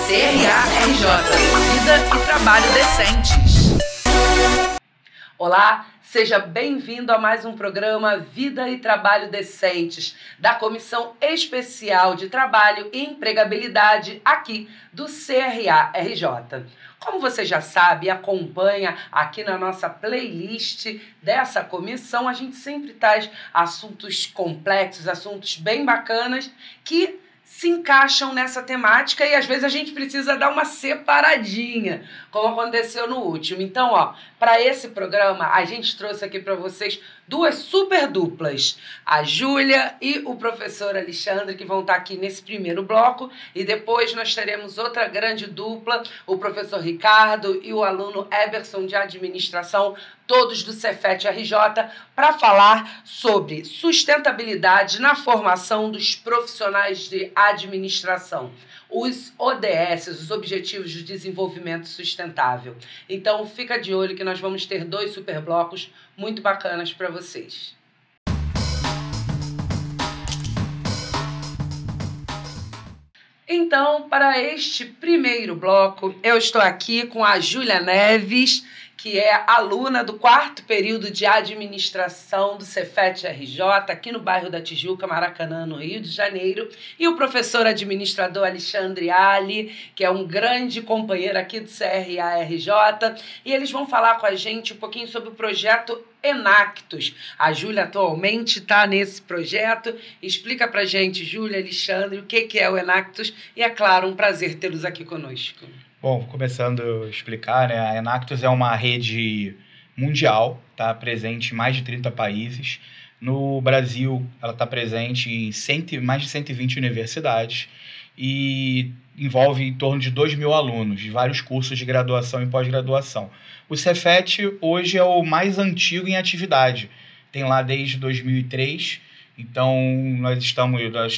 CRA-RJ, Vida e Trabalho Decentes. Olá, seja bem-vindo a mais um programa Vida e Trabalho Decentes, da Comissão Especial de Trabalho e Empregabilidade aqui do CRA-RJ. Como você já sabe e acompanha aqui na nossa playlist dessa comissão, a gente sempre traz assuntos complexos, assuntos bem bacanas que se encaixam nessa temática e às vezes a gente precisa dar uma separadinha, como aconteceu no último. Então, para esse programa, a gente trouxe aqui para vocês duas super duplas, a Júlia e o professor Alexandre, que vão estar aqui nesse primeiro bloco, e depois nós teremos outra grande dupla, o professor Ricardo e o aluno Eberson de Administração, todos do Cefet-RJ, para falar sobre sustentabilidade na formação dos profissionais de administração, os ODS, os Objetivos de Desenvolvimento Sustentável. Então, fica de olho que nós vamos ter dois super blocos muito bacanas para vocês. Então, para este primeiro bloco, eu estou aqui com a Júlia Neves, que é aluna do 4º período de administração do Cefet-RJ, aqui no bairro da Tijuca, Maracanã, no Rio de Janeiro, e o professor administrador Alexandre Ali, que é um grande companheiro aqui do CRA-RJ, e eles vão falar com a gente um pouquinho sobre o projeto Enactus. A Júlia atualmente está nesse projeto. Explica pra gente, Júlia, Alexandre, o que é o Enactus, e é claro, um prazer tê-los aqui conosco. Bom, começando a explicar, né? A Enactus é uma rede mundial, está presente em mais de 30 países. No Brasil, ela está presente em mais de 120 universidades e envolve em torno de 2.000 alunos de vários cursos de graduação e pós-graduação. O Cefet hoje é o mais antigo em atividade, tem lá desde 2003. Então, nós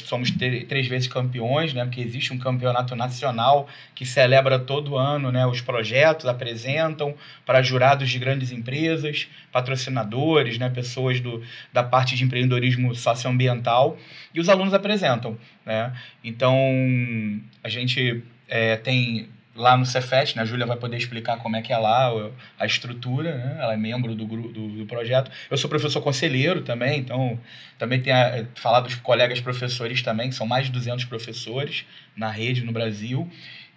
somos 3 vezes campeões, né? Porque existe um campeonato nacional que celebra todo ano, né? Os projetos apresentam para jurados de grandes empresas, patrocinadores, né? Pessoas da parte de empreendedorismo socioambiental, e os alunos apresentam, né? Então, a gente tem lá no Cefet, né? A Júlia vai poder explicar como é que é lá a estrutura, né? Ela é membro do projeto. Eu sou professor conselheiro também, então também tenho falar dos colegas professores também, que são mais de 200 professores na rede no Brasil,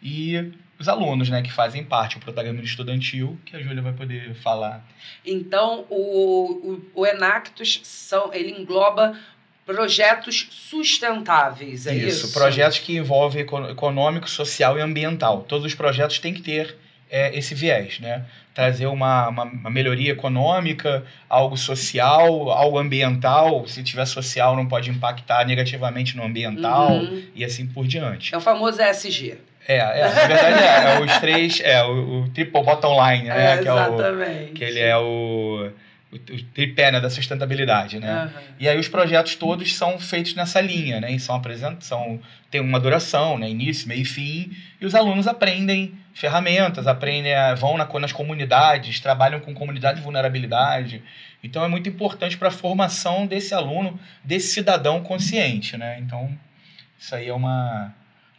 e os alunos, né, que fazem parte, o protagonismo estudantil, que a Júlia vai poder falar. Então, o Enactus ele engloba projetos sustentáveis, é isso? Isso, projetos que envolvem econômico, social e ambiental. Todos os projetos têm que ter esse viés, né? Trazer uma melhoria econômica, algo social, algo ambiental. Se tiver social, não pode impactar negativamente no ambiental, e assim por diante. É o famoso ESG. Na verdade os três, o triple bottom line, né? Exatamente. Que ele é o tripé, né, da sustentabilidade, né? E aí os projetos todos são feitos nessa linha, né? E tem uma duração, né? Início, meio e fim, e os alunos aprendem ferramentas, vão nas comunidades, trabalham com comunidade de vulnerabilidade. Então é muito importante para a formação desse aluno, desse cidadão consciente, né? Então isso aí é um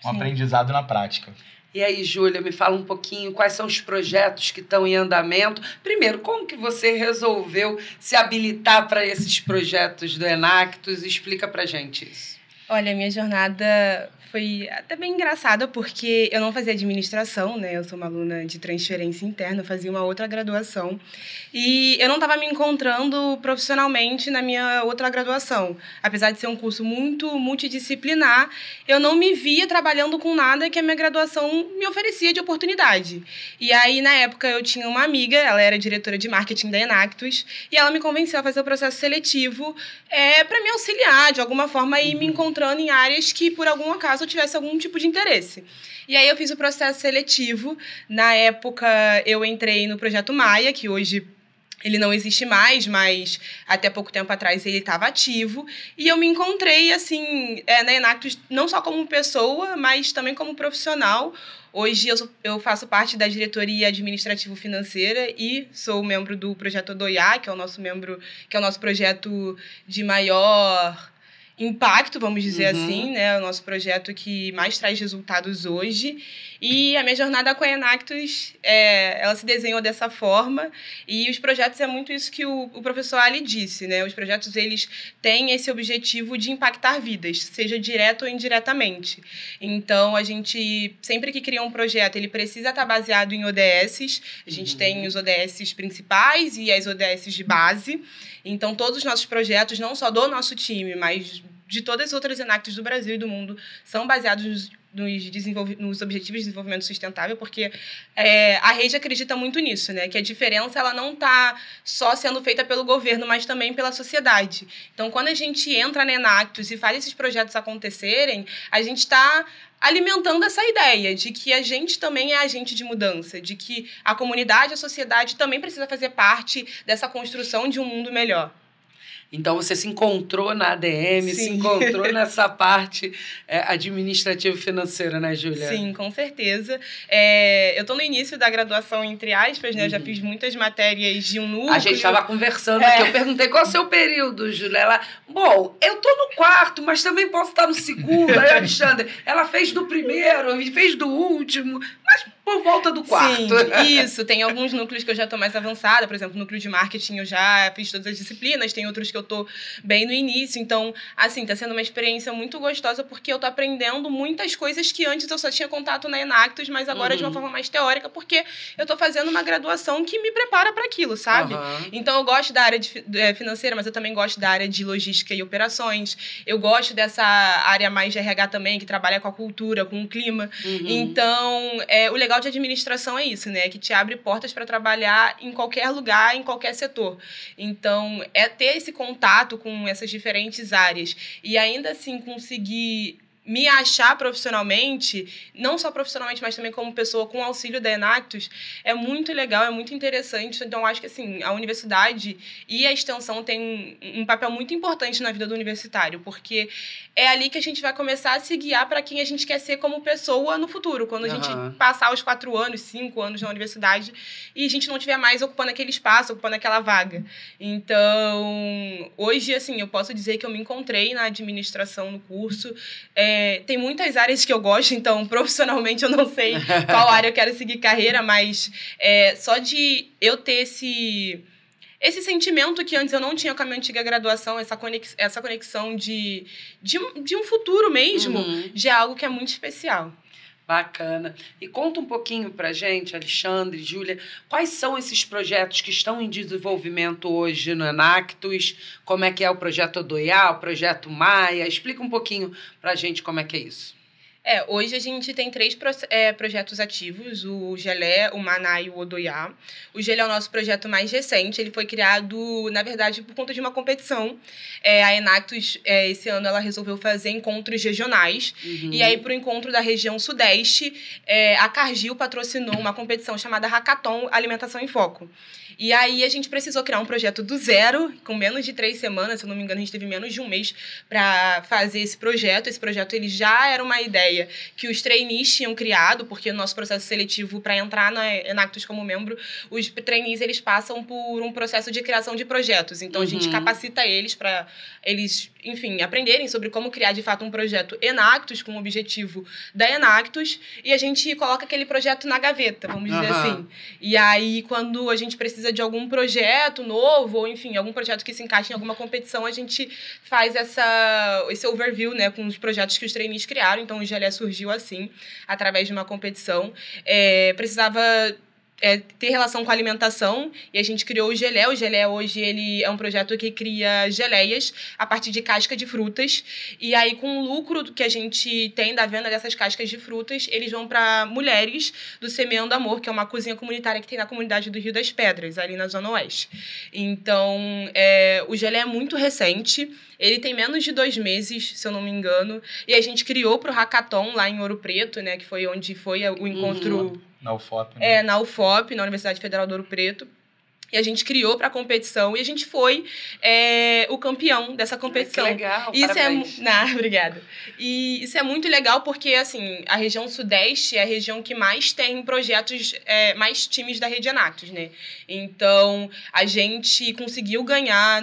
aprendizado na prática. E aí, Júlia, me fala um pouquinho quais são os projetos que estão em andamento. Primeiro, como que você resolveu se habilitar para esses projetos do Enactus? Explica pra gente isso. Olha, minha jornada foi até bem engraçada, porque eu não fazia administração, né? Eu sou uma aluna de transferência interna, eu fazia uma outra graduação. E eu não estava me encontrando profissionalmente na minha outra graduação. Apesar de ser um curso muito multidisciplinar, eu não me via trabalhando com nada que a minha graduação me oferecia de oportunidade. E aí, na época, eu tinha uma amiga, ela era diretora de marketing da Enactus, e ela me convenceu a fazer o processo seletivo para me auxiliar, de alguma forma, e me encontrando em áreas que, por algum acaso, eu tivesse algum tipo de interesse. E aí eu fiz o processo seletivo. Na época, eu entrei no Projeto Maia, que hoje ele não existe mais, mas até pouco tempo atrás ele estava ativo. E eu me encontrei, assim, na Enactus, não só como pessoa, mas também como profissional. Hoje eu faço parte da diretoria administrativo-financeira e sou membro do projeto ODOIA, que é o nosso projeto de maior impacto, vamos dizer assim, né? O nosso projeto que mais traz resultados hoje. E a minha jornada com a Enactus, ela se desenhou dessa forma. E os projetos é muito isso que o professor Ali disse, né? Os projetos, eles têm esse objetivo de impactar vidas, seja direto ou indiretamente. Então, a gente, sempre que cria um projeto, ele precisa estar baseado em ODSs. A gente tem os ODSs principais e as ODSs de base. Então, todos os nossos projetos, não só do nosso time, mas de todas as outras Enactus do Brasil e do mundo, são baseados nos Objetivos de Desenvolvimento Sustentável, porque a rede acredita muito nisso, né? Que a diferença ela não está só sendo feita pelo governo, mas também pela sociedade. Então, quando a gente entra na Enactus e faz esses projetos acontecerem, a gente está alimentando essa ideia de que a gente também é agente de mudança, de que a comunidade, a sociedade também precisa fazer parte dessa construção de um mundo melhor. Então, você se encontrou na ADM, Sim. se encontrou nessa parte administrativa e financeira, né, Júlia? Sim, com certeza. Eu estou no início da graduação, entre aspas, né? Eu já fiz muitas matérias de um núcleo. A gente estava conversando aqui, eu perguntei qual é o seu período, Júlia. Ela, bom, eu estou no quarto, mas também posso estar no segundo. Aí, Alexandre, ela fez do primeiro, fez do último, mas por volta do quarto. Sim, isso. Tem alguns núcleos que eu já estou mais avançada. Por exemplo, núcleo de marketing eu já fiz todas as disciplinas. Tem outros que eu estou bem no início. Então, assim, está sendo uma experiência muito gostosa porque eu estou aprendendo muitas coisas que antes eu só tinha contato na Enactus, mas agora de uma forma mais teórica, porque eu estou fazendo uma graduação que me prepara para aquilo, sabe? Então, eu gosto da área financeira, mas eu também gosto da área de logística e operações. Eu gosto dessa área mais de RH também, que trabalha com a cultura, com o clima. Então, o legal de administração é isso, né? Que te abre portas para trabalhar em qualquer lugar, em qualquer setor. Então, ter esse contato com essas diferentes áreas e ainda assim conseguir me achar profissionalmente, não só profissionalmente, mas também como pessoa com auxílio da Enactus, é muito legal, é muito interessante. Então, acho que assim, a universidade e a extensão têm um papel muito importante na vida do universitário, porque é ali que a gente vai começar a se guiar para quem a gente quer ser como pessoa no futuro, quando a gente passar os 4 anos, 5 anos na universidade e a gente não estiver mais ocupando aquele espaço, ocupando aquela vaga. Então, hoje, assim, eu posso dizer que eu me encontrei na administração no curso. Tem muitas áreas que eu gosto, então profissionalmente eu não sei qual área eu quero seguir carreira, mas só de eu ter esse sentimento que antes eu não tinha com a minha antiga graduação, essa conexão de um futuro mesmo, já é algo que é muito especial. Bacana. E conta um pouquinho pra gente, Alexandre, Júlia, quais são esses projetos que estão em desenvolvimento hoje no Enactus? Como é que é o projeto Odoiá, o projeto Maia? Explica um pouquinho pra gente como é que é isso. Hoje a gente tem 3 projetos ativos, o Gelé, o Maná e o Odoiá. O Gelé é o nosso projeto mais recente, ele foi criado, na verdade, por conta de uma competição. A Enactus, esse ano, ela resolveu fazer encontros regionais, e aí, para o encontro da região Sudeste, a Cargill patrocinou uma competição chamada Hackathon Alimentação em Foco. E aí a gente precisou criar um projeto do zero, com menos de 3 semanas, se eu não me engano, a gente teve menos de 1 mês para fazer esse projeto. Esse projeto ele já era uma ideia que os trainees tinham criado, porque o nosso processo seletivo para entrar na Enactus como membro, os trainees eles passam por um processo de criação de projetos. Então a gente capacita eles para eles, enfim, aprenderem sobre como criar de fato um projeto Enactus com o objetivo da Enactus, e a gente coloca aquele projeto na gaveta, vamos dizer assim. E aí quando a gente precisa de algum projeto novo, ou enfim, algum projeto que se encaixe em alguma competição, a gente faz esse overview, né, com os projetos que os trainees criaram. Então o GLE surgiu assim, através de uma competição. Precisava ter relação com a alimentação, e a gente criou o Gelé. O Gelé hoje ele é um projeto que cria geleias a partir de casca de frutas, e aí com o lucro que a gente tem da venda dessas cascas de frutas, eles vão para mulheres do Semeando Amor, que é uma cozinha comunitária que tem na comunidade do Rio das Pedras, ali na Zona Oeste. Então, o Gelé é muito recente, ele tem menos de 2 meses, se eu não me engano, e a gente criou para o Hackathon lá em Ouro Preto, né, que foi onde foi o encontro... Na UFOP, né? Na UFOP, na Universidade Federal do Ouro Preto. e a gente criou para a competição e a gente foi o campeão dessa competição. Que legal, isso parabéns. Obrigada. E isso é muito legal porque, assim, a região Sudeste é a região que mais tem projetos, mais times da Rede Enactus, né? Então, a gente conseguiu ganhar,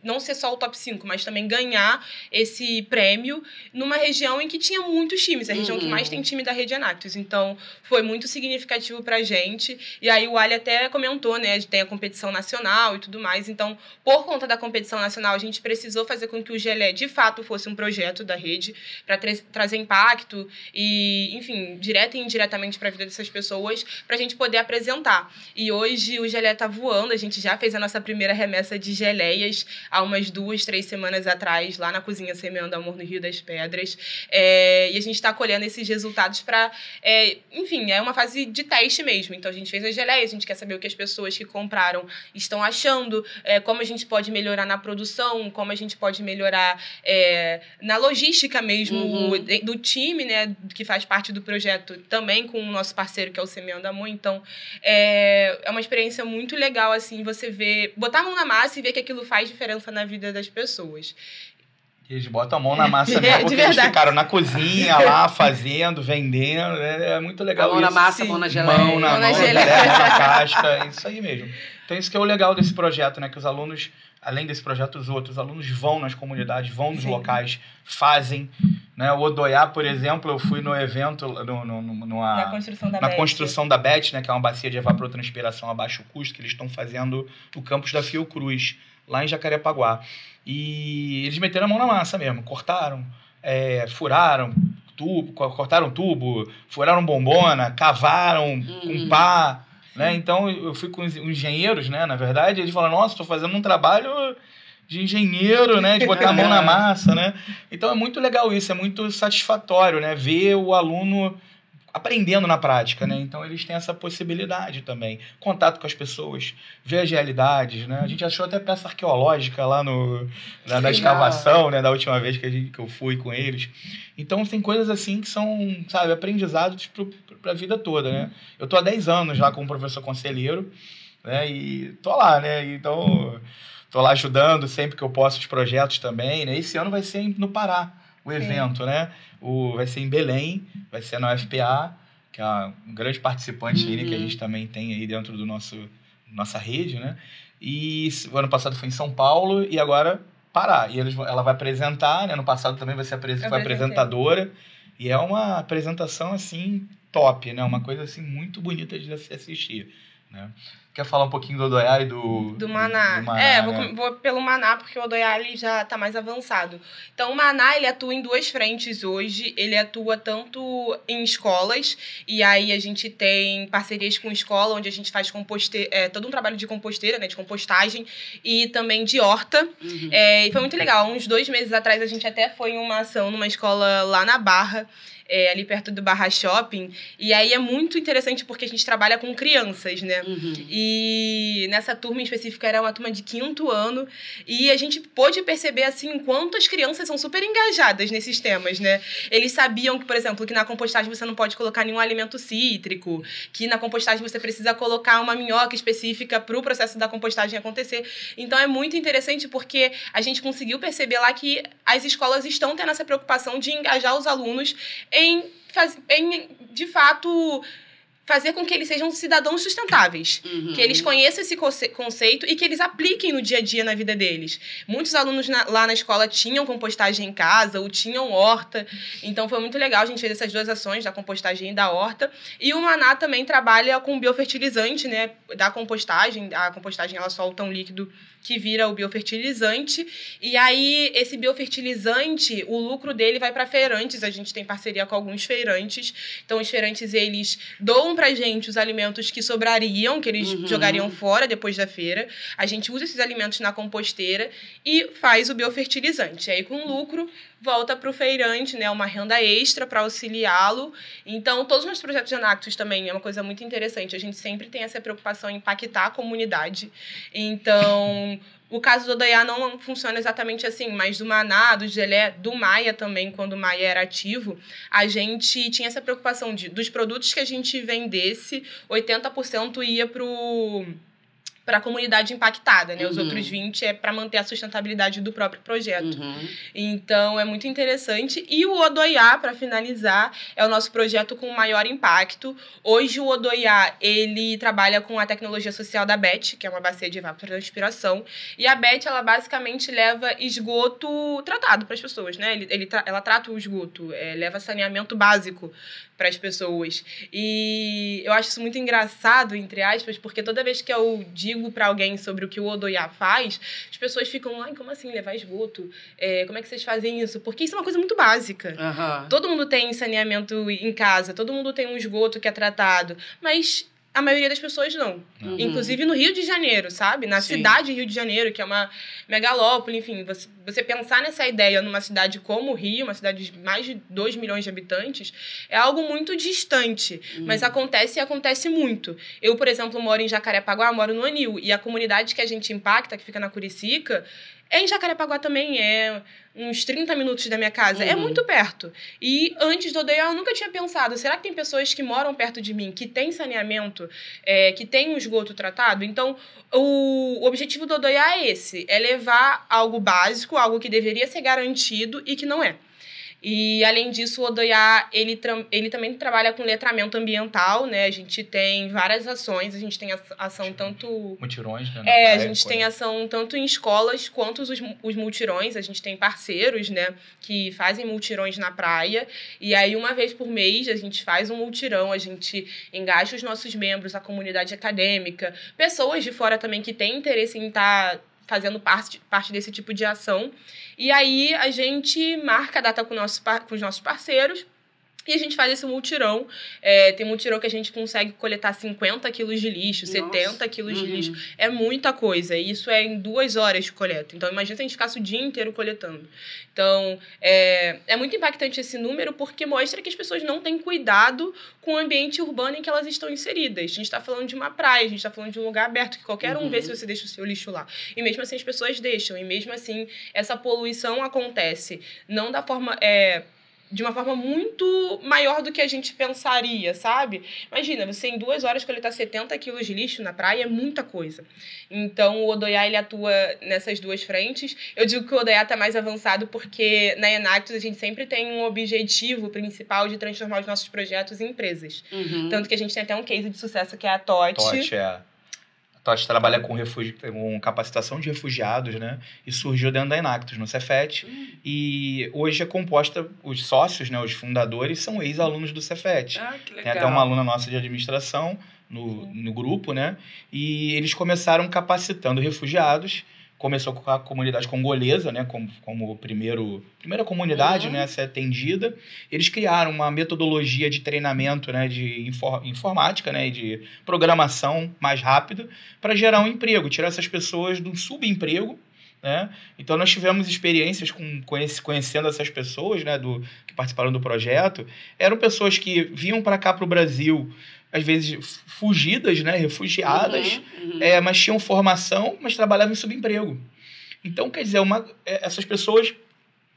não ser só o top 5, mas também ganhar esse prêmio numa região em que tinha muitos times, a região que mais tem time da Rede Enactus. Então, foi muito significativo pra gente. E aí o Ali até comentou, né? Tem a competição nacional e tudo mais. Então, por conta da competição nacional, a gente precisou fazer com que o Gelé, de fato, fosse um projeto da rede para trazer impacto e, enfim, direta e indiretamente para a vida dessas pessoas, para a gente poder apresentar. E hoje o Gelé tá voando. A gente já fez a nossa primeira remessa de geleias há umas 2, 3 semanas atrás, lá na Cozinha Semeando Amor, no Rio das Pedras. E a gente está colhendo esses resultados para... enfim, é uma fase de teste mesmo. Então, a gente fez as geleias, a gente quer saber o que as pessoas que compraram estão achando, como a gente pode melhorar na produção, como a gente pode melhorar na logística mesmo do time, né, que faz parte do projeto, também com o nosso parceiro, que é o Semeando Amor. Então, é uma experiência muito legal, assim, você ver, botar a mão na massa e ver que aquilo faz diferença na vida das pessoas. Eles botam a mão na massa mesmo, porque eles ficaram na cozinha lá, fazendo, vendendo. É muito legal isso. Mão na massa, Sim. mão na geleia. Mão na geleia. mão na casca, é isso aí mesmo. Então isso que é o legal desse projeto, né? Que os alunos, além desse projeto, os outros alunos vão nas comunidades, vão nos locais, fazem. Né? O Odoiá, por exemplo, eu fui no evento, Na construção da na BET. construção da BET, né? Que é uma bacia de evapotranspiração a baixo custo, que eles estão fazendo no campus da Fiocruz, lá em Jacarepaguá. E eles meteram a mão na massa mesmo, cortaram, furaram tubo, furaram bombona, cavaram com pá, né? Então eu fui com os engenheiros, né? Na verdade, eles falaram, nossa, estou fazendo um trabalho de engenheiro, né? De botar a mão na massa, né? Então é muito legal isso, é muito satisfatório, né? Ver o aluno aprendendo na prática, né? Então eles têm essa possibilidade também. Contato com as pessoas, ver as realidades, né? A gente achou até peça arqueológica lá na escavação, né? Da última vez que eu fui com eles. Então tem coisas assim que são, sabe, aprendizados para a vida toda, né? Eu tô há 10 anos lá como professor conselheiro, né? E tô lá, né? Então tô lá ajudando sempre que eu posso os projetos também, né? Esse ano vai ser no Pará o evento, né? Vai ser em Belém, vai ser na UFPA, que é um grande participante aí, né, que a gente também tem aí dentro do nossa rede, né? E o ano passado foi em São Paulo e agora Pará. E ela vai apresentar, né? No passado também foi apresentadora. E é uma apresentação, assim, top, né? Uma coisa, assim, muito bonita de se assistir, né? Quer falar um pouquinho do Odoiá e do Maná? Vou pelo Maná, porque o Odoiá ele já está mais avançado. Então, o Maná, ele atua em 2 frentes hoje. Ele atua tanto em escolas, e aí a gente tem parcerias com escola, onde a gente faz todo um trabalho de composteira, né, de compostagem, e também de horta. E foi muito legal. Uns 2 meses atrás, a gente até foi em uma ação numa escola lá na Barra, ali perto do Barra Shopping, e aí é muito interessante porque a gente trabalha com crianças, né? E nessa turma em específico era uma turma de 5º ano, e a gente pôde perceber, assim, quanto as crianças são super engajadas nesses temas, né? Eles sabiam que, por exemplo, que na compostagem você não pode colocar nenhum alimento cítrico, que na compostagem você precisa colocar uma minhoca específica para o processo da compostagem acontecer. Então é muito interessante porque a gente conseguiu perceber lá que as escolas estão tendo essa preocupação de engajar os alunos em de fato, fazer com que eles sejam cidadãos sustentáveis. Que eles conheçam esse conceito e que eles apliquem no dia a dia na vida deles. Muitos alunos lá na escola tinham compostagem em casa ou tinham horta. Então, foi muito legal. A gente fez essas 2 ações, da compostagem e da horta. E o Maná também trabalha com biofertilizante, né, da compostagem. A compostagem, ela solta um líquido que vira o biofertilizante. E aí, esse biofertilizante, o lucro dele vai para feirantes. A gente tem parceria com alguns feirantes. Então, os feirantes, eles doam pra gente os alimentos que sobrariam, que eles jogariam fora depois da feira. A gente usa esses alimentos na composteira e faz o biofertilizante. Aí, com lucro, volta para o feirante, né, uma renda extra para auxiliá-lo. Então, todos os nossos projetos de Enactus também é uma coisa muito interessante. A gente sempre tem essa preocupação em impactar a comunidade. Então, o caso do Odoiá não funciona exatamente assim, mas do Maná, do Gelé, do Maia também, quando o Maia era ativo, a gente tinha essa preocupação dos produtos que a gente vendesse, 80% ia para a comunidade impactada, né? Os outros 20 é para manter a sustentabilidade do próprio projeto. Então, é muito interessante. E o Odoiá, para finalizar, é o nosso projeto com maior impacto. Hoje, o Odoiá, ele trabalha com a tecnologia social da BET, que é uma bacia de evapotranspiração. E a BET, ela basicamente leva esgoto tratado para as pessoas, né? Ela trata o esgoto, leva saneamento básico para as pessoas. E eu acho isso muito engraçado, entre aspas, porque toda vez que eu digo para alguém sobre o que o Odoiá faz, as pessoas ficam, ai, como assim levar esgoto? Como é que vocês fazem isso? Porque isso é uma coisa muito básica. Todo mundo tem saneamento em casa, todo mundo tem um esgoto que é tratado, mas a maioria das pessoas não. Inclusive no Rio de Janeiro, sabe? Na cidade de Rio de Janeiro, que é uma megalópole, enfim. Você pensar nessa ideia numa cidade como o Rio, uma cidade de mais de 2 milhões de habitantes, é algo muito distante. Mas acontece e acontece muito. Eu, por exemplo, moro em Jacarepaguá, moro no Anil. E a comunidade que a gente impacta, que fica na Curicica, em Jacarepaguá também, uns 30 minutos da minha casa. É muito perto. E antes do Odoiá, eu nunca tinha pensado, será que tem pessoas que moram perto de mim, que têm saneamento, que têm um esgoto tratado? Então, o objetivo do Odoiá é esse, é levar algo básico, algo que deveria ser garantido e que não é. E, além disso, o Odoiá, ele também trabalha com letramento ambiental, né? A gente tem várias ações, a gente tem ação tanto... Mutirões, né? A gente tem ação tanto em escolas quanto os multirões. A gente tem parceiros, né, que fazem multirões na praia. E aí, uma vez por mês, a gente faz um multirão, a gente engaja os nossos membros, a comunidade acadêmica, pessoas de fora também que têm interesse em estar fazendo parte desse tipo de ação. E aí a gente marca a data com os nossos parceiros e a gente faz esse multirão. Tem multirão que a gente consegue coletar 50 quilos de lixo, 70 quilos de lixo. É muita coisa. E isso é em 2 horas de coleta. Então, imagina se a gente ficasse o dia inteiro coletando. Então, é muito impactante esse número porque mostra que as pessoas não têm cuidado com o ambiente urbano em que elas estão inseridas. A gente está falando de uma praia, a gente está falando de um lugar aberto que qualquer um vê se você deixa o seu lixo lá. E mesmo assim as pessoas deixam. E mesmo assim essa poluição acontece. Não da forma... de uma forma muito maior do que a gente pensaria, sabe? Imagina, você em 2 horas coletar 70 quilos de lixo na praia é muita coisa. Então, o Odoiá, ele atua nessas 2 frentes. Eu digo que o Odoiá está mais avançado porque na Enactus a gente sempre tem um objetivo principal de transformar os nossos projetos em empresas. Tanto que a gente tem até um case de sucesso que é a TOT. A TOT trabalha com capacitação de refugiados, né? E surgiu dentro da Enactus, no Cefet. E hoje é composta, os sócios, né, os fundadores, são ex-alunos do Cefet. Que legal. Tem até uma aluna nossa de administração no grupo, né? E eles começaram capacitando refugiados. Começou com a comunidade congolesa, né, como primeira comunidade, né, a ser atendida. Eles criaram uma metodologia de treinamento, né, de informática, né, de programação mais rápida para gerar um emprego, tirar essas pessoas de um subemprego, né? Então, nós tivemos experiências conhecendo essas pessoas, né, que participaram do projeto. Eram pessoas que vinham para cá, para o Brasil, às vezes fugidas, né, refugiadas, mas tinham formação, mas trabalhavam em subemprego. Então, quer dizer, essas pessoas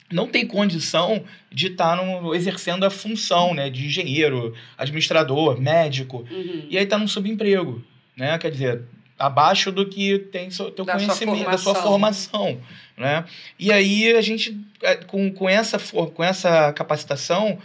não têm condição de estar exercendo a função, né, de engenheiro, administrador, médico, e aí está num subemprego, né? Quer dizer, abaixo do que tem teu conhecimento, da sua formação, né? E aí a gente, com essa capacitação,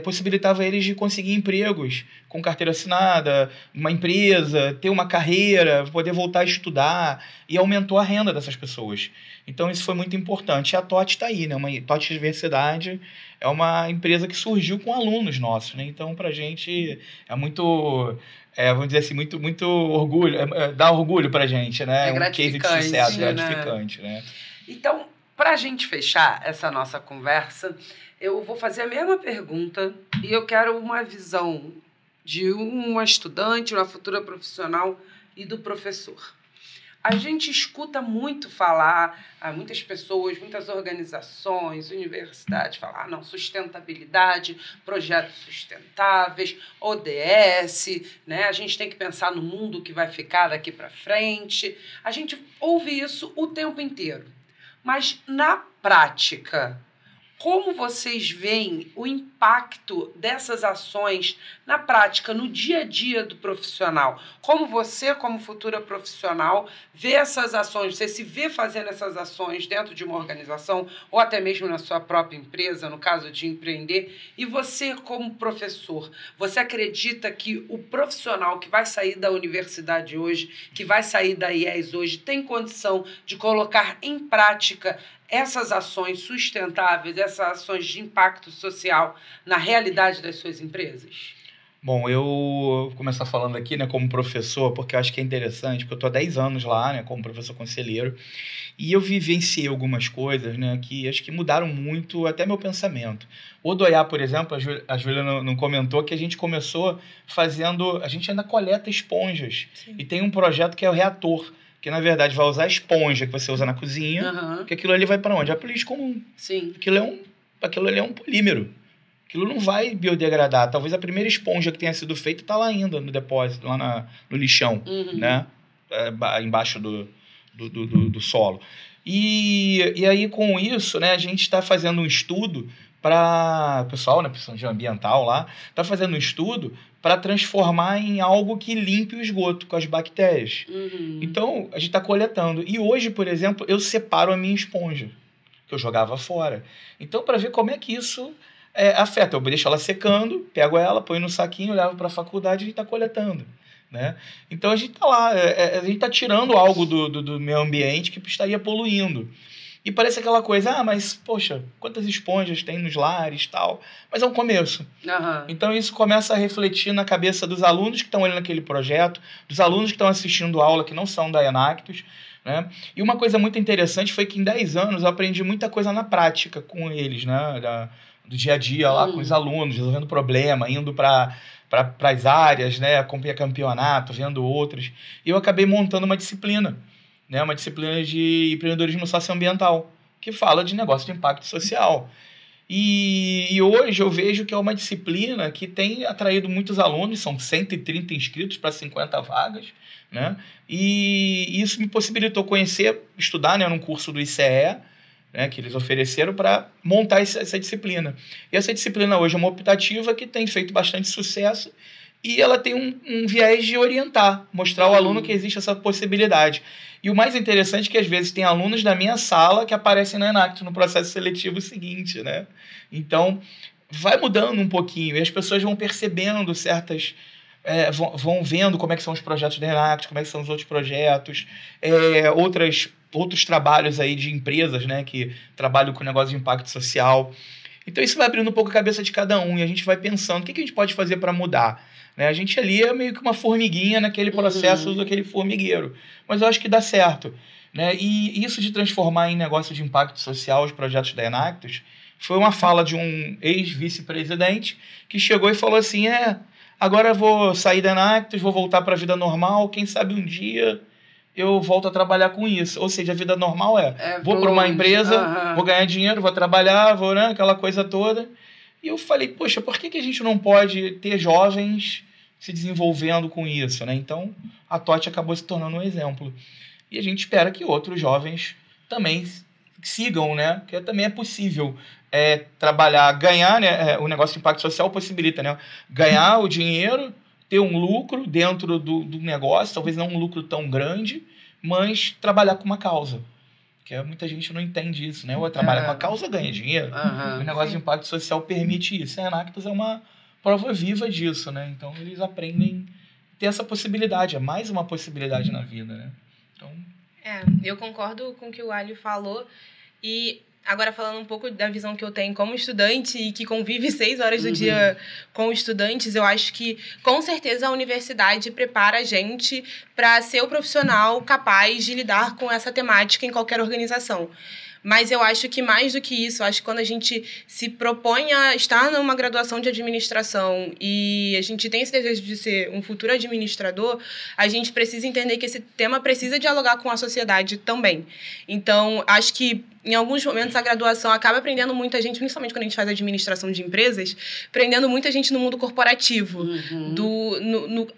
possibilitava eles de conseguir empregos com carteira assinada, uma empresa, ter uma carreira, poder voltar a estudar, e aumentou a renda dessas pessoas. Então isso foi muito importante. E a TOT está aí, né? TOT Diversidade é uma empresa que surgiu com alunos nossos, né? Então, para a gente é muito... vamos dizer assim, muito, muito orgulho, dá orgulho pra gente, né? É um case de sucesso, gratificante, né? Então, pra gente fechar essa nossa conversa, eu vou fazer a mesma pergunta e eu quero uma visão de uma estudante, uma futura profissional e do professor. A gente escuta muito falar, muitas pessoas, muitas organizações, universidades falar, não, sustentabilidade, projetos sustentáveis, ODS, né? A gente tem que pensar no mundo que vai ficar daqui para frente. A gente ouve isso o tempo inteiro. Mas, na prática, Como vocês veem o impacto dessas ações na prática, no dia a dia do profissional? Como você, como futura profissional, vê essas ações? Você se vê fazendo essas ações dentro de uma organização ou até mesmo na sua própria empresa, no caso de empreender? E você, como professor, você acredita que o profissional que vai sair da universidade hoje, que vai sair da IES hoje, tem condição de colocar em prática essas ações sustentáveis, essas ações de impacto social na realidade das suas empresas? Bom, eu vou começar falando aqui, né, como professor, porque eu acho que é interessante, porque eu estou há 10 anos lá, né, como professor conselheiro, e eu vivenciei algumas coisas, né, que acho que mudaram muito até meu pensamento. O Odoiá, por exemplo, a Júlia não comentou que a gente começou fazendo, a gente ainda coleta esponjas, Sim. e tem um projeto que é o reator, que na verdade vai usar a esponja que você usa na cozinha, que aquilo ali vai para onde? Vai para o lixo comum. Sim. Aquilo ali é um polímero. Aquilo não vai biodegradar. Talvez a primeira esponja que tenha sido feita está lá ainda no depósito, lá no lixão, né? Embaixo do solo. E aí, com isso, né, a gente está fazendo um estudo para... O pessoal, né, pessoal de ambiental lá, está fazendo um estudo para transformar em algo que limpe o esgoto com as bactérias. Então, a gente está coletando. E hoje, por exemplo, eu separo a minha esponja, que eu jogava fora. Então, para ver como é que isso afeta. Eu deixo ela secando, pego ela, ponho no saquinho, levo para a faculdade e a gente está coletando. Né? Então, a gente está lá, a gente está tirando algo do meio ambiente que estaria poluindo. E parece aquela coisa, mas, poxa, quantas esponjas tem nos lares e tal. Mas é um começo. Então, isso começa a refletir na cabeça dos alunos que estão olhando aquele projeto, dos alunos que estão assistindo aula, que não são da Enactus, né? E uma coisa muito interessante foi que em 10 anos eu aprendi muita coisa na prática com eles, né? Do dia a dia lá com os alunos, resolvendo problema, indo para as áreas, né? Acompanhar campeonato, vendo outros. E eu acabei montando uma disciplina, né? Uma disciplina de empreendedorismo socioambiental, que fala de negócio de impacto social. E hoje eu vejo que é uma disciplina que tem atraído muitos alunos, são 130 inscritos para 50 vagas, né? E isso me possibilitou conhecer, estudar, né, num curso do ICE, né, que eles ofereceram para montar essa disciplina. E essa disciplina hoje é uma optativa que tem feito bastante sucesso e ela tem um viés de orientar, mostrar ao aluno que existe essa possibilidade. E o mais interessante é que às vezes tem alunos da minha sala que aparecem na Enactus no processo seletivo seguinte, né? Então, vai mudando um pouquinho e as pessoas vão percebendo certas... vão vendo como é que são os projetos da Enactus, como é que são os outros projetos, outros trabalhos aí de empresas, né, que trabalham com negócio de impacto social. Então, isso vai abrindo um pouco a cabeça de cada um e a gente vai pensando o que a gente pode fazer para mudar. Né? A gente ali é meio que uma formiguinha naquele processo daquele formigueiro. Mas eu acho que dá certo. Né? E isso de transformar em negócio de impacto social os projetos da Enactus foi uma fala de um ex-vice-presidente que chegou e falou assim, agora eu vou sair da Enactus, vou voltar para a vida normal, quem sabe um dia eu volto a trabalhar com isso. Ou seja, a vida normal vou para uma empresa, vou ganhar dinheiro, vou trabalhar, vou, né, aquela coisa toda. E eu falei, poxa, por que a gente não pode ter jovens se desenvolvendo com isso? Né? Então, a TOT acabou se tornando um exemplo. E a gente espera que outros jovens também sigam, né? Porque também é possível trabalhar, ganhar, né? O negócio de impacto social possibilita, né? Ganhar o dinheiro, ter um lucro dentro do negócio, talvez não um lucro tão grande, mas trabalhar com uma causa. Porque muita gente não entende isso, né? Ou trabalha com a causa, ganha dinheiro. O negócio de impacto social permite isso. A Enactus é uma prova viva disso, né? Então, eles aprendem a ter essa possibilidade. É mais uma possibilidade na vida, né? Então... eu concordo com o que o Alio falou. E agora falando um pouco da visão que eu tenho como estudante e que convive 6 horas do dia com estudantes, eu acho que, com certeza, a universidade prepara a gente para ser o profissional capaz de lidar com essa temática em qualquer organização. Mas eu acho que mais do que isso, acho que quando a gente se propõe a estar numa graduação de administração e a gente tem esse desejo de ser um futuro administrador, a gente precisa entender que esse tema precisa dialogar com a sociedade também. Então, acho que em alguns momentos a graduação acaba prendendo muita gente, principalmente quando a gente faz administração de empresas, prendendo muita gente no mundo corporativo,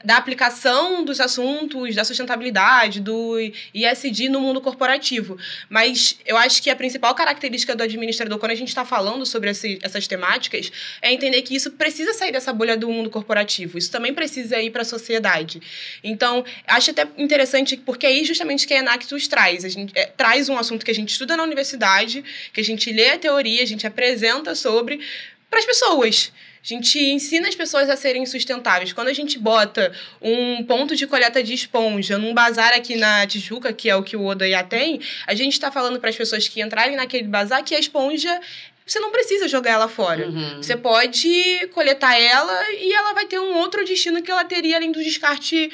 da aplicação dos assuntos, da sustentabilidade, do ESG no mundo corporativo. Mas eu acho que a principal característica do administrador, quando a gente está falando sobre essas temáticas, é entender que isso precisa sair dessa bolha do mundo corporativo. Isso também precisa ir para a sociedade. Então, acho até interessante, porque aí justamente que a Enactus traz. A gente traz um assunto que a gente estuda na universidade, que a gente lê a teoria, a gente apresenta sobre para as pessoas. A gente ensina as pessoas a serem sustentáveis. Quando a gente bota um ponto de coleta de esponja num bazar aqui na Tijuca, que é o que o Odaia tem, a gente está falando para as pessoas que entrarem naquele bazar que a esponja, você não precisa jogar ela fora. Você pode coletar ela e ela vai ter um outro destino que ela teria além do descarte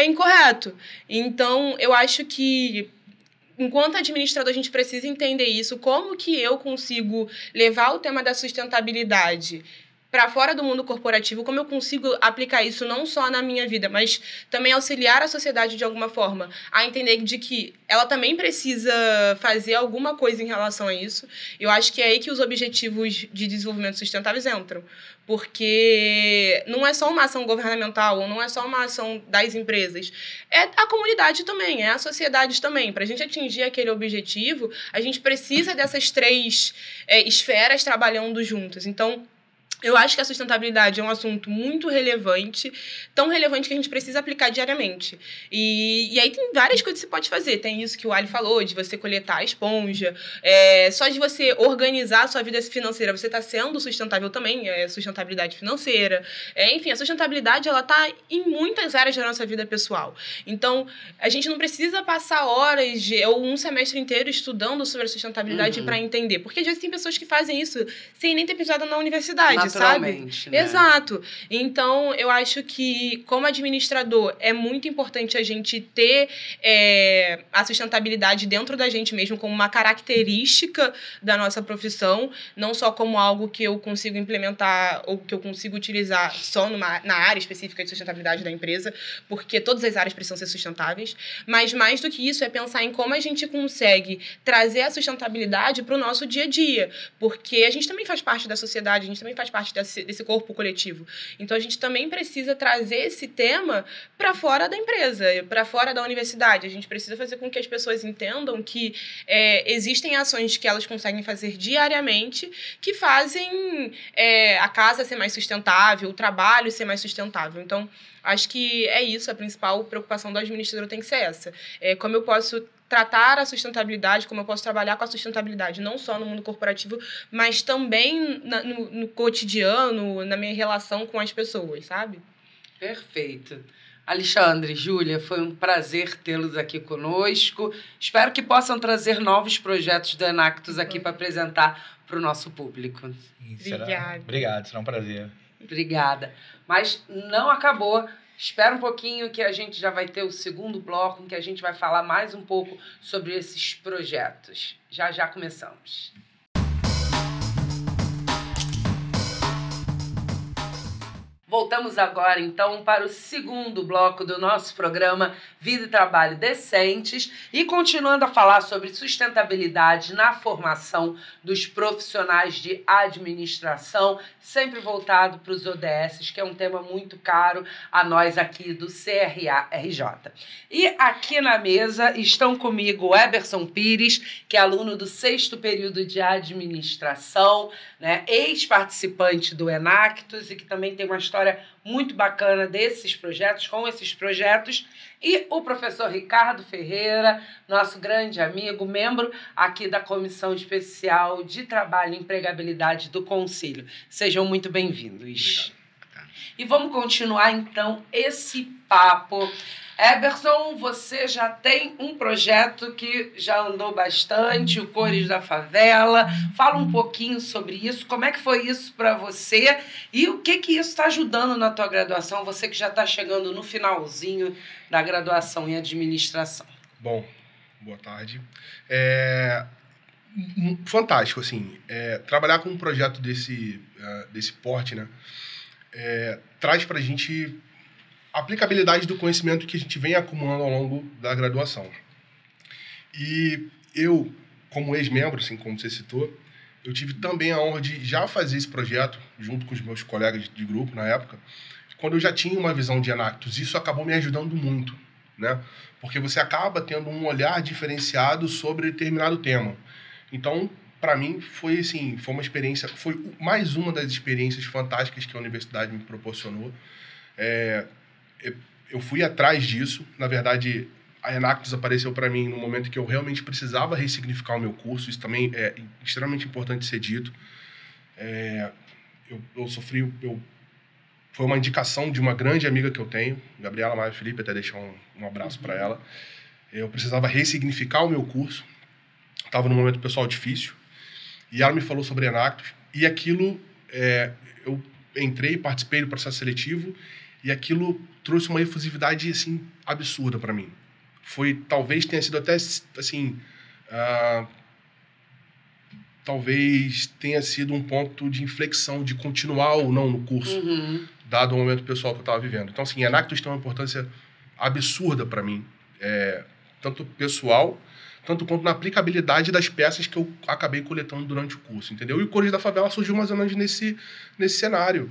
incorreto. Então, eu acho que enquanto administrador, a gente precisa entender isso, como que eu consigo levar o tema da sustentabilidade para fora do mundo corporativo, como eu consigo aplicar isso não só na minha vida, mas também auxiliar a sociedade de alguma forma a entender de que ela também precisa fazer alguma coisa em relação a isso. Eu acho que é aí que os objetivos de desenvolvimento sustentáveis entram, porque não é só uma ação governamental, não é só uma ação das empresas, é a comunidade também, é a sociedade também. Para a gente atingir aquele objetivo, a gente precisa dessas três esferas trabalhando juntas. Então, eu acho que a sustentabilidade é um assunto muito relevante, tão relevante que a gente precisa aplicar diariamente. E aí tem várias coisas que você pode fazer. Tem isso que o Ali falou, de você coletar a esponja, só de você organizar a sua vida financeira, você está sendo sustentável também, sustentabilidade financeira. Enfim, a sustentabilidade ela está em muitas áreas da nossa vida pessoal. Então, a gente não precisa passar horas ou um semestre inteiro estudando sobre a sustentabilidade para entender. Porque às vezes tem pessoas que fazem isso sem nem ter pisado na universidade. Naturalmente, sabe? Né? Exato. Então, eu acho que, como administrador, é muito importante a gente ter a sustentabilidade dentro da gente mesmo como uma característica da nossa profissão, não só como algo que eu consigo implementar ou que eu consigo utilizar só na área específica de sustentabilidade da empresa, porque todas as áreas precisam ser sustentáveis, mas mais do que isso é pensar em como a gente consegue trazer a sustentabilidade para o nosso dia a dia, porque a gente também faz parte da sociedade, a gente também faz parte desse corpo coletivo. Então, a gente também precisa trazer esse tema para fora da empresa, para fora da universidade. A gente precisa fazer com que as pessoas entendam que existem ações que elas conseguem fazer diariamente que fazem a casa ser mais sustentável, o trabalho ser mais sustentável. Então, acho que é isso, a principal preocupação do administrador tem que ser essa. Como eu posso tratar a sustentabilidade, como eu posso trabalhar com a sustentabilidade, não só no mundo corporativo, mas também no cotidiano, na minha relação com as pessoas, sabe? Perfeito. Alexandre, Júlia, foi um prazer tê-los aqui conosco. Espero que possam trazer novos projetos do Enactus aqui para apresentar para o nosso público. Obrigada. Obrigado, será um prazer. Obrigada. Mas não acabou. Espera um pouquinho que a gente já vai ter o segundo bloco em que a gente vai falar mais um pouco sobre esses projetos. Já começamos. Voltamos agora, então, para o segundo bloco do nosso programa Vida e Trabalho Decentes e continuando a falar sobre sustentabilidade na formação dos profissionais de administração, sempre voltado para os ODS, que é um tema muito caro a nós aqui do CRA-RJ. E aqui na mesa estão comigo o Eberson Pires, que é aluno do 6º período de administração, né, ex-participante do Enactus e que também tem uma história muito bacana desses projetos, com esses projetos, e o professor Ricardo Ferreira, nosso grande amigo, membro aqui da Comissão Especial de Trabalho e Empregabilidade do Conselho. Sejam muito bem-vindos. Obrigado. E vamos continuar, então, esse papo. Eberson, você já tem um projeto que já andou bastante, o Cores da Favela. Fala um pouquinho sobre isso, como é que foi isso para você e o que isso está ajudando na tua graduação, você que já está chegando no finalzinho da graduação em administração. Bom, boa tarde. Fantástico, assim, trabalhar com um projeto desse porte, né, traz para a gente aplicabilidade do conhecimento que a gente vem acumulando ao longo da graduação. E eu como ex-membro, assim, como você citou, eu tive também a honra de já fazer esse projeto junto com os meus colegas de grupo na época, quando eu já tinha uma visão de Enactus. Isso acabou me ajudando muito, né? Porque você acaba tendo um olhar diferenciado sobre determinado tema. Então, para mim, foi assim, foi uma experiência, foi mais uma das experiências fantásticas que a universidade me proporcionou. Eu fui atrás disso. Na verdade, a Enactus apareceu para mim no momento que eu realmente precisava ressignificar o meu curso. Isso também é extremamente importante ser dito. Foi uma indicação de uma grande amiga que eu tenho, Gabriela Maia Felipe, até deixar um abraço para ela. Eu precisava ressignificar o meu curso. Estava num momento pessoal difícil. E ela me falou sobre Enactus. E aquilo, eu entrei, participei do processo seletivo, e aquilo trouxe uma efusividade assim, absurda para mim. Talvez tenha sido até assim... talvez tenha sido um ponto de inflexão, de continuar ou não no curso, dado o momento pessoal que eu estava vivendo. Então, assim, Enactus tem uma importância absurda para mim, tanto pessoal, tanto quanto na aplicabilidade das peças que eu acabei coletando durante o curso, entendeu? E o Cores da Favela surgiu mais ou menos nesse cenário.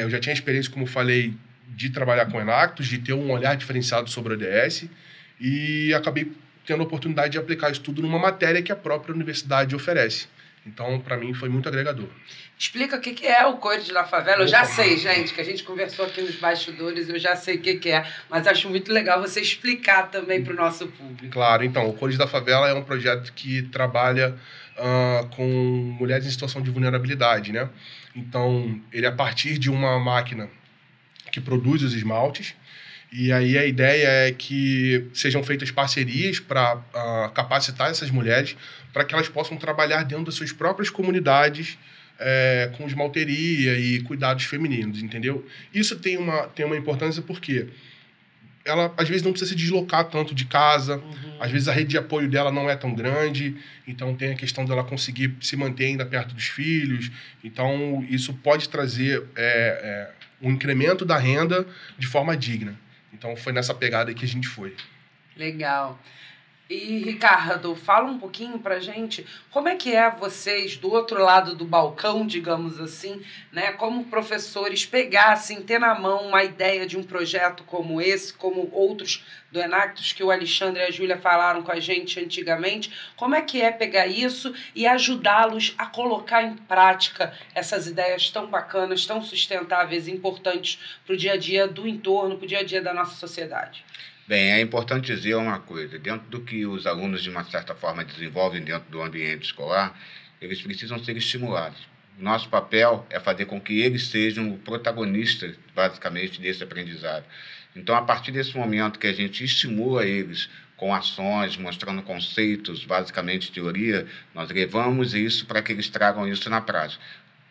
Eu já tinha experiência, como eu falei, de trabalhar com Enactus, de ter um olhar diferenciado sobre o ODS, e acabei tendo a oportunidade de aplicar isso tudo numa matéria que a própria universidade oferece. Então, para mim, foi muito agregador. Explica o que é o Cores da Favela. Eu já sei, gente, que a gente conversou aqui nos bastidores, eu já sei o que é, mas acho muito legal você explicar também para o nosso público. Claro, então, o Cores da Favela é um projeto que trabalha com mulheres em situação de vulnerabilidade, né? Então, ele é a partir de uma máquina que produz os esmaltes, e aí a ideia é que sejam feitas parcerias para capacitar essas mulheres para que elas possam trabalhar dentro das suas próprias comunidades com esmalteria e cuidados femininos, entendeu? Isso tem uma importância porque ela, às vezes, não precisa se deslocar tanto de casa, às vezes a rede de apoio dela não é tão grande, então tem a questão dela conseguir se manter ainda perto dos filhos, então isso pode trazer um incremento da renda de forma digna. Então, foi nessa pegada que a gente foi. Legal. E, Ricardo, fala um pouquinho pra gente como é que vocês, do outro lado do balcão, digamos assim, né, como professores, pegar, assim, ter na mão uma ideia de um projeto como esse, como outros do Enactus, que o Alexandre e a Júlia falaram com a gente antigamente. Como é que pegar isso e ajudá-los a colocar em prática essas ideias tão bacanas, tão sustentáveis e importantes para o dia a dia do entorno, para o dia a dia da nossa sociedade? Bem, é importante dizer uma coisa. Dentro do que os alunos, de uma certa forma, desenvolvem dentro do ambiente escolar, eles precisam ser estimulados. O nosso papel é fazer com que eles sejam o protagonista, basicamente, desse aprendizado. Então, a partir desse momento que a gente estimula eles com ações, mostrando conceitos, basicamente teoria, nós levamos isso para que eles tragam isso na prática,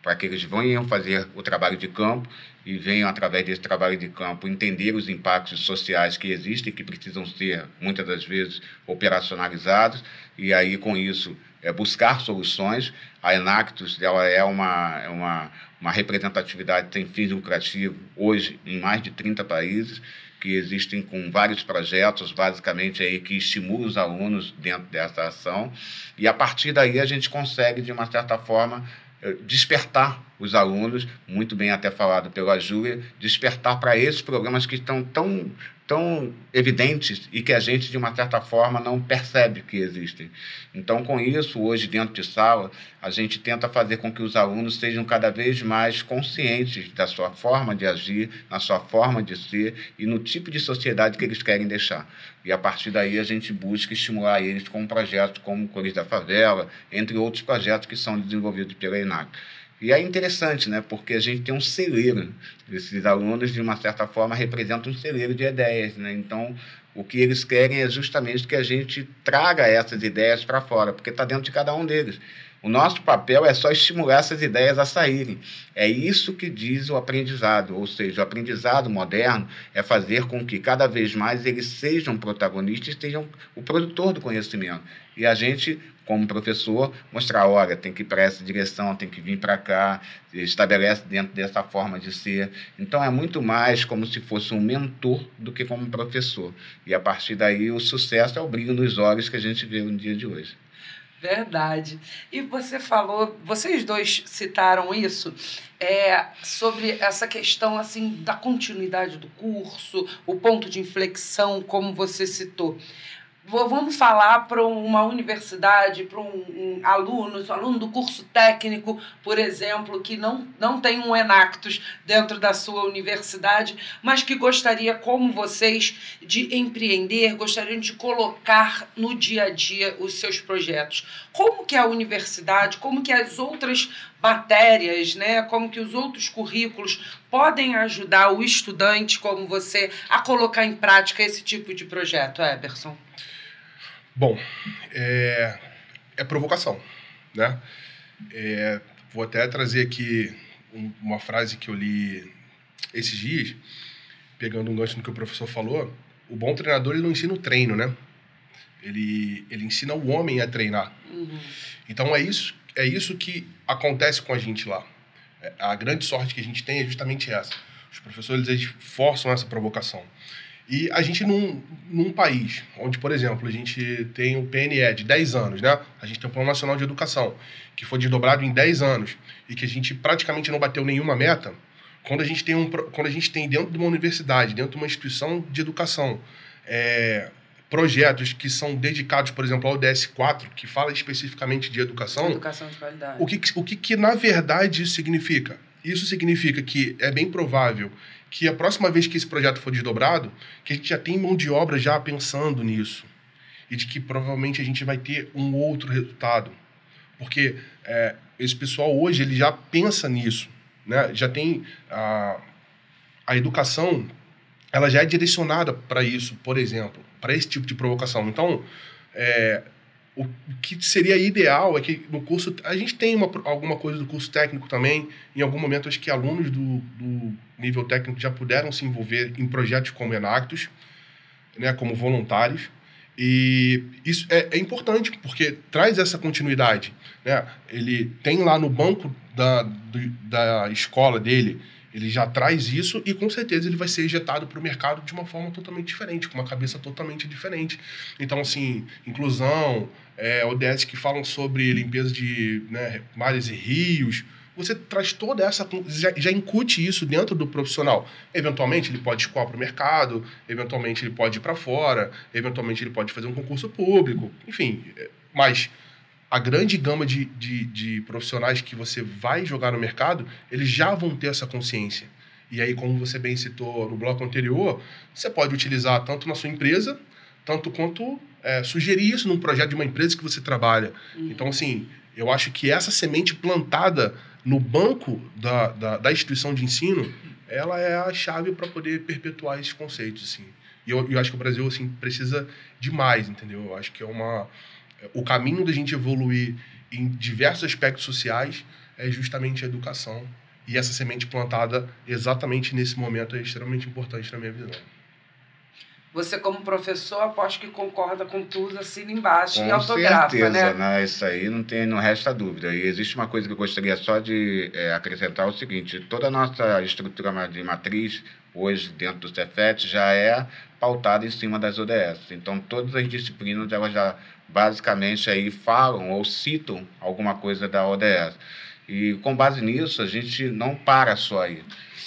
para que eles venham fazer o trabalho de campo e venham, através desse trabalho de campo, entender os impactos sociais que existem, que precisam ser, muitas das vezes, operacionalizados, e aí, com isso, buscar soluções. A Enactus ela é uma representatividade sem fins lucrativos, hoje, em mais de 30 países, que existem com vários projetos, basicamente, aí, que estimulam os alunos dentro dessa ação, e, a partir daí, a gente consegue, de uma certa forma, despertar os alunos, muito bem até falado pela Júlia, despertar para esses programas que estão tão evidentes e que a gente, de uma certa forma, não percebe que existem. Então, com isso, hoje, dentro de sala, a gente tenta fazer com que os alunos sejam cada vez mais conscientes da sua forma de agir, na sua forma de ser e no tipo de sociedade que eles querem deixar. E, a partir daí, a gente busca estimular eles com projetos como Cores da Favela, entre outros projetos que são desenvolvidos pela ENAC. E é interessante, né? Porque a gente tem um celeiro. Esses alunos, de uma certa forma, representam um celeiro de ideias, né? Então, o que eles querem é justamente que a gente traga essas ideias para fora, porque está dentro de cada um deles. O nosso papel é só estimular essas ideias a saírem. É isso que diz o aprendizado, ou seja, o aprendizado moderno é fazer com que cada vez mais eles sejam protagonistas e sejam o produtor do conhecimento. E a gente, como professor, mostrar, olha, tem que ir para essa direção, tem que vir para cá, estabelece dentro dessa forma de ser. Então, é muito mais como se fosse um mentor do que como professor. E, a partir daí, o sucesso é o brilho nos olhos que a gente vê no dia de hoje. Verdade. E você falou, vocês dois citaram isso, sobre essa questão assim da continuidade do curso, o ponto de inflexão, como você citou. Vamos falar para uma universidade, para um aluno do curso técnico, por exemplo, que não tem um Enactus dentro da sua universidade, mas que gostaria, como vocês, de empreender, gostariam de colocar no dia a dia os seus projetos. Como que a universidade, como que as outras matérias, né, como que os outros currículos podem ajudar o estudante como você a colocar em prática esse tipo de projeto, Eberson? Bom, é provocação, né? Vou até trazer aqui uma frase que eu li esses dias, pegando um gancho no que o professor falou. O bom treinador, ele não ensina o treino, né? Ele ensina o homem a treinar. Uhum. Então, é isso que acontece com a gente lá. A grande sorte que a gente tem é justamente essa. Os professores, eles forçam essa provocação. E a gente, num país onde, por exemplo, a gente tem o PNE de 10 anos, né? A gente tem o Plano Nacional de Educação, que foi desdobrado em 10 anos, e que a gente praticamente não bateu nenhuma meta. Quando a gente tem dentro de uma universidade, dentro de uma instituição de educação, projetos que são dedicados, por exemplo, ao ODS 4, que fala especificamente de educação. Educação de qualidade. O que na verdade isso significa? Isso significa que é bem provável que a próxima vez que esse projeto for desdobrado, que a gente já tem mão de obra já pensando nisso. E de que provavelmente a gente vai ter um outro resultado. Porque esse pessoal hoje, ele já pensa nisso, né? Já tem a educação, ela já é direcionada para isso, por exemplo, para esse tipo de provocação. Então, o que seria ideal é que no curso... A gente tem alguma coisa do curso técnico também. Em algum momento, acho que alunos do nível técnico já puderam se envolver em projetos como Enactus, né, como voluntários. E isso é importante, porque traz essa continuidade, né? Ele tem lá no banco da escola dele, ele já traz isso e, com certeza, ele vai ser injetado para o mercado de uma forma totalmente diferente, com uma cabeça totalmente diferente. Então, assim, inclusão, ODS que falam sobre limpeza de, né, mares e rios, você traz toda essa... Já incute isso dentro do profissional. Eventualmente, ele pode escoar para o mercado, eventualmente, ele pode ir para fora, eventualmente, ele pode fazer um concurso público, enfim. Mas a grande gama de profissionais que você vai jogar no mercado, eles já vão ter essa consciência. E aí, como você bem citou no bloco anterior, você pode utilizar tanto na sua empresa, tanto quanto sugerir isso num projeto de uma empresa que você trabalha. Então, assim, eu acho que essa semente plantada no banco da instituição de ensino, ela é a chave para poder perpetuar esses conceitos, assim. E eu acho que o Brasil, assim, precisa demais, entendeu? Eu acho que o caminho da gente evoluir em diversos aspectos sociais é justamente a educação. E essa semente plantada exatamente nesse momento é extremamente importante na minha visão. Você, como professor, aposto que concorda com tudo, assina embaixo e Com autografa, certeza, né? Isso aí não resta dúvida. E existe uma coisa que eu gostaria só de acrescentar, o seguinte: toda a nossa estrutura de matriz, hoje, dentro do Cefet, já é pautada em cima das ODS. Então, todas as disciplinas, elas já basicamente aí falam ou citam alguma coisa da ODS. E, com base nisso, a gente não para só aí.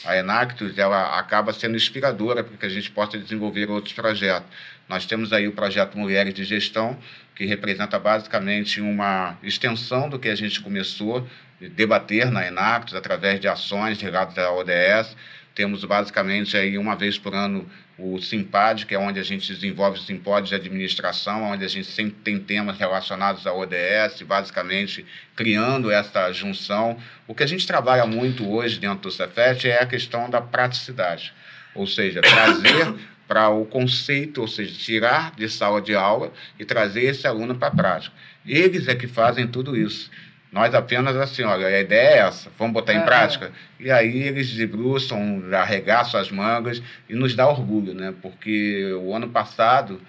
A Enactus, ela acaba sendo inspiradora para que a gente possa desenvolver outros projetos. Nós temos aí o projeto Mulheres de Gestão, que representa basicamente uma extensão do que a gente começou a debater na Enactus através de ações ligadas à ODS. Temos basicamente aí uma vez por ano o Simpad, que é onde a gente desenvolve o simpódio de administração, onde a gente sempre tem temas relacionados à ODS, basicamente criando essa junção. O que a gente trabalha muito hoje dentro do Cefet é a questão da praticidade, ou seja, trazer para o conceito, ou seja, tirar de sala de aula e trazer esse aluno para a prática. Eles é que fazem tudo isso. Nós apenas, assim, olha, a ideia é essa, vamos botar em prática. E aí eles debruçam, arregaçam as mangas e nos dá orgulho, né? Porque o ano passado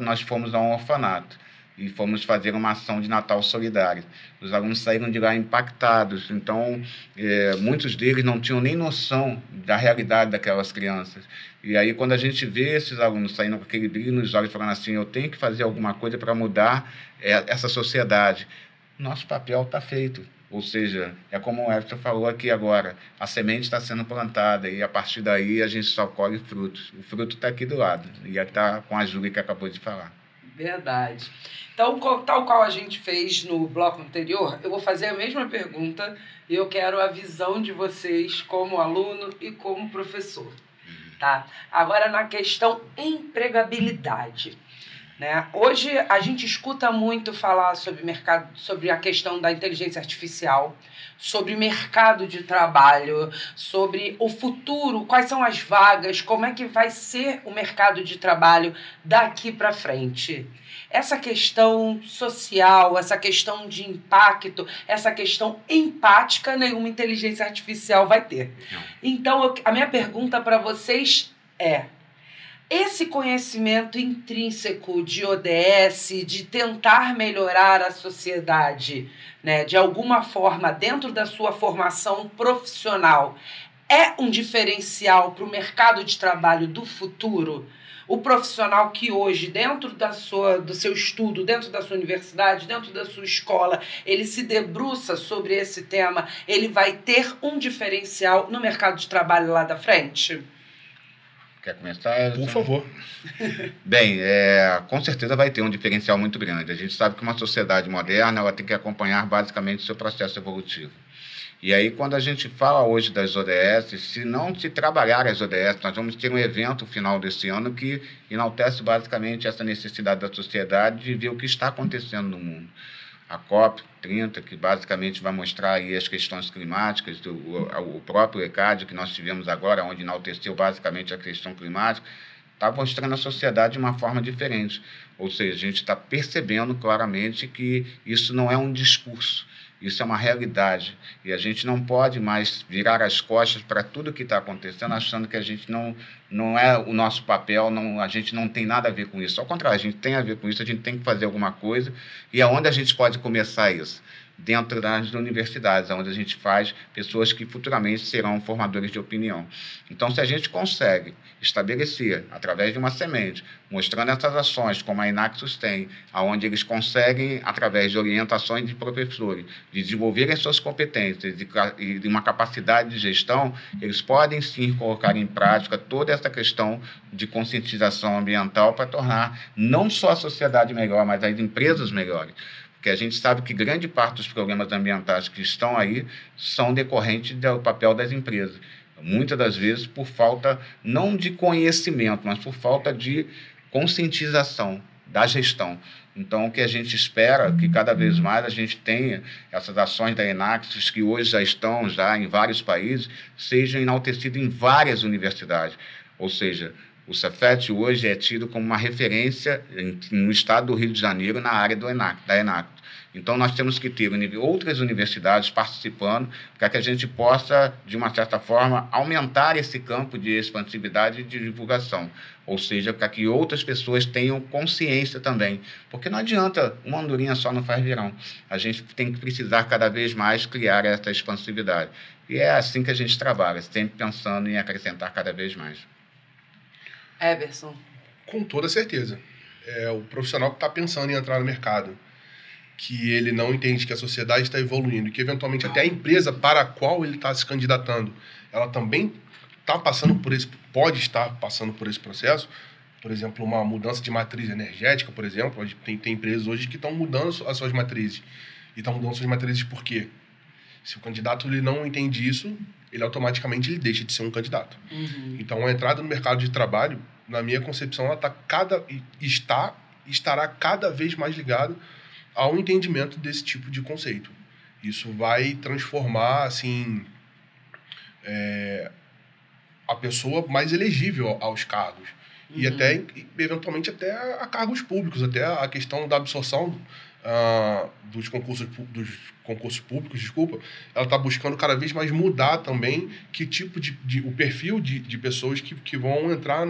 nós fomos a um orfanato. e fomos fazer uma ação de Natal solidário. Os alunos saíram de lá impactados, então muitos deles não tinham nem noção da realidade daquelas crianças. E aí, quando a gente vê esses alunos saindo com aquele brilho nos olhos, falando assim, eu tenho que fazer alguma coisa para mudar essa sociedade, nosso papel está feito. Ou seja, é como o Everton falou aqui agora, a semente está sendo plantada e a partir daí a gente só colhe frutos. O fruto está aqui do lado e está com a Júlia que acabou de falar. Verdade. Então, tal qual a gente fez no bloco anterior, eu vou fazer a mesma pergunta e eu quero a visão de vocês como aluno e como professor. Tá? Agora, na questão empregabilidade. Né? Hoje a gente escuta muito falar sobre mercado, sobre a questão da inteligência artificial, sobre mercado de trabalho, sobre o futuro, quais são as vagas, como é que vai ser o mercado de trabalho daqui para frente. Essa questão social, essa questão de impacto, essa questão empática, nenhuma inteligência artificial vai ter. Então, a minha pergunta para vocês é: esse conhecimento intrínseco de ODS, de tentar melhorar a sociedade, né, de alguma forma, dentro da sua formação profissional, é um diferencial para o mercado de trabalho do futuro? O profissional que hoje, dentro do seu estudo, dentro da sua universidade, dentro da sua escola, ele se debruça sobre esse tema, ele vai ter um diferencial no mercado de trabalho lá da frente? Quer começar? Por favor. Bem, com certeza vai ter um diferencial muito grande. A gente sabe que uma sociedade moderna ela tem que acompanhar basicamente o seu processo evolutivo. E aí, quando a gente fala hoje das ODS, se não se trabalhar as ODS, nós vamos ter um evento final desse ano que enaltece basicamente essa necessidade da sociedade de ver o que está acontecendo no mundo. A COP30, que basicamente vai mostrar aí as questões climáticas, o próprio ECAD que nós tivemos agora, onde enalteceu basicamente a questão climática, está mostrando a sociedade de uma forma diferente. Ou seja, a gente está percebendo claramente que isso não é um discurso, isso é uma realidade. E a gente não pode mais virar as costas para tudo que está acontecendo, achando que a gente não é o nosso papel, a gente não tem nada a ver com isso. Ao contrário, a gente tem a ver com isso, a gente tem que fazer alguma coisa. E aonde a gente pode começar isso? Dentro das universidades, onde a gente faz pessoas que futuramente serão formadores de opinião. Então, se a gente consegue estabelecer, através de uma semente, mostrando essas ações, como a Enactus tem, onde eles conseguem, através de orientações de professores, de desenvolverem suas competências e de uma capacidade de gestão, eles podem sim colocar em prática toda essa questão de conscientização ambiental para tornar não só a sociedade melhor, mas as empresas melhores. Porque a gente sabe que grande parte dos problemas ambientais que estão aí são decorrentes do papel das empresas. Muitas das vezes por falta, não de conhecimento, mas por falta de conscientização da gestão. Então, o que a gente espera que cada vez mais a gente tenha essas ações da Enactus, que hoje já estão em vários países, sejam enaltecidas em várias universidades. Ou seja, o Cefet hoje é tido como uma referência no estado do Rio de Janeiro na área da Enactus. Então, nós temos que ter outras universidades participando para que a gente possa, de uma certa forma, aumentar esse campo de expansividade e de divulgação. Ou seja, para que outras pessoas tenham consciência também. Porque não adianta, uma andorinha só não faz verão. A gente tem que precisar cada vez mais criar essa expansividade. E é assim que a gente trabalha, sempre pensando em acrescentar cada vez mais. Everson. Com toda certeza. É o profissional que está pensando em entrar no mercado, que ele não entende que a sociedade está evoluindo e que, eventualmente, até a empresa para a qual ele está se candidatando, ela também pode estar passando por esse processo. Por exemplo, uma mudança de matriz energética, por exemplo. Tem empresas hoje que estão mudando as suas matrizes. E estão mudando suas matrizes por quê? Se o candidato ele não entende isso, ele automaticamente ele deixa de ser um candidato. Uhum. Então, a entrada no mercado de trabalho, na minha concepção, ela estará cada vez mais ligada ao entendimento desse tipo de conceito. Isso vai transformar, assim, a pessoa mais elegível aos cargos. Uhum. E até, eventualmente, até a cargos públicos, até a questão da absorção dos concursos públicos, ela está buscando cada vez mais mudar também que tipo o perfil de pessoas que vão entrar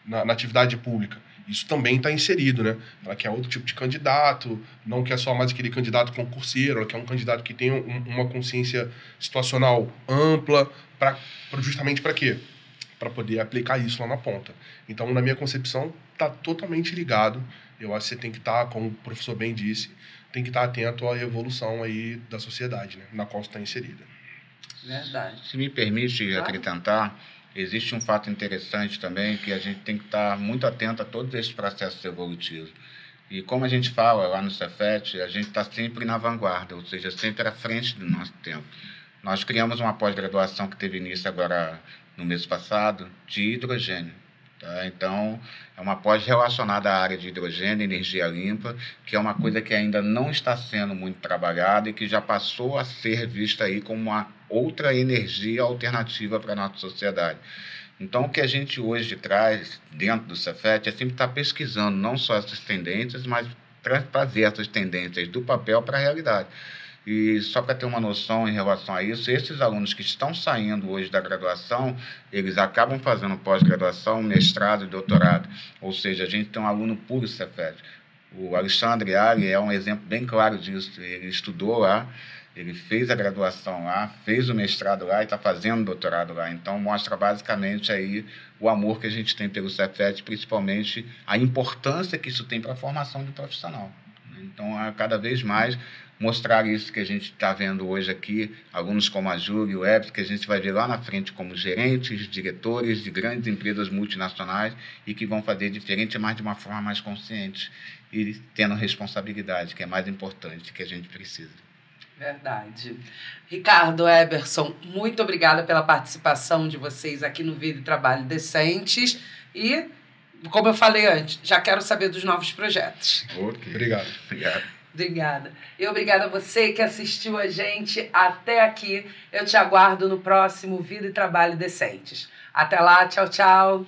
na atividade pública. Isso também está inserido, né? Ela quer outro tipo de candidato, não quer só mais aquele candidato concurseiro, ela quer um candidato que tenha uma consciência situacional ampla, justamente para quê? Para poder aplicar isso lá na ponta. Então, na minha concepção, está totalmente ligado. Eu acho que você tem que estar, como o professor bem disse, tem que estar atento à evolução aí da sociedade, né? Na qual você está inserida. Verdade. Se me permite acrescentar, existe um fato interessante também, que a gente tem que estar muito atento a todos esses processos evolutivos. E como a gente fala lá no Cefet, a gente está sempre na vanguarda, ou seja, sempre à frente do nosso tempo. Nós criamos uma pós-graduação que teve início agora no mês passado, de hidrogênio. Tá? Então, é uma pós relacionada à área de hidrogênio, energia limpa, que é uma coisa que ainda não está sendo muito trabalhada e que já passou a ser vista aí como uma outra energia alternativa para a nossa sociedade. Então, o que a gente hoje traz dentro do Cefet é sempre estar pesquisando não só essas tendências, mas trazer essas tendências do papel para a realidade. E só para ter uma noção em relação a isso, esses alunos que estão saindo hoje da graduação, eles acabam fazendo pós-graduação, mestrado e doutorado. Ou seja, a gente tem um aluno puro Cefet. O Alexandre Ali é um exemplo bem claro disso. Ele estudou lá, ele fez a graduação lá, fez o mestrado lá e está fazendo doutorado lá. Então, mostra basicamente aí o amor que a gente tem pelo Cefet, principalmente a importância que isso tem para a formação do profissional. Então, cada vez mais mostrar isso que a gente está vendo hoje aqui, alunos como a Júlia e o Ebs, que a gente vai ver lá na frente como gerentes, diretores de grandes empresas multinacionais e que vão fazer diferente, mas de uma forma mais consciente e tendo responsabilidade, que é mais importante, que a gente precisa. Verdade. Ricardo, Eberson, muito obrigada pela participação de vocês aqui no Vida e Trabalho Decentes e, como eu falei antes, já quero saber dos novos projetos. Okay. Obrigado. Obrigada. E obrigada a você que assistiu a gente até aqui. Eu te aguardo no próximo Vida e Trabalho Decentes. Até lá, tchau, tchau.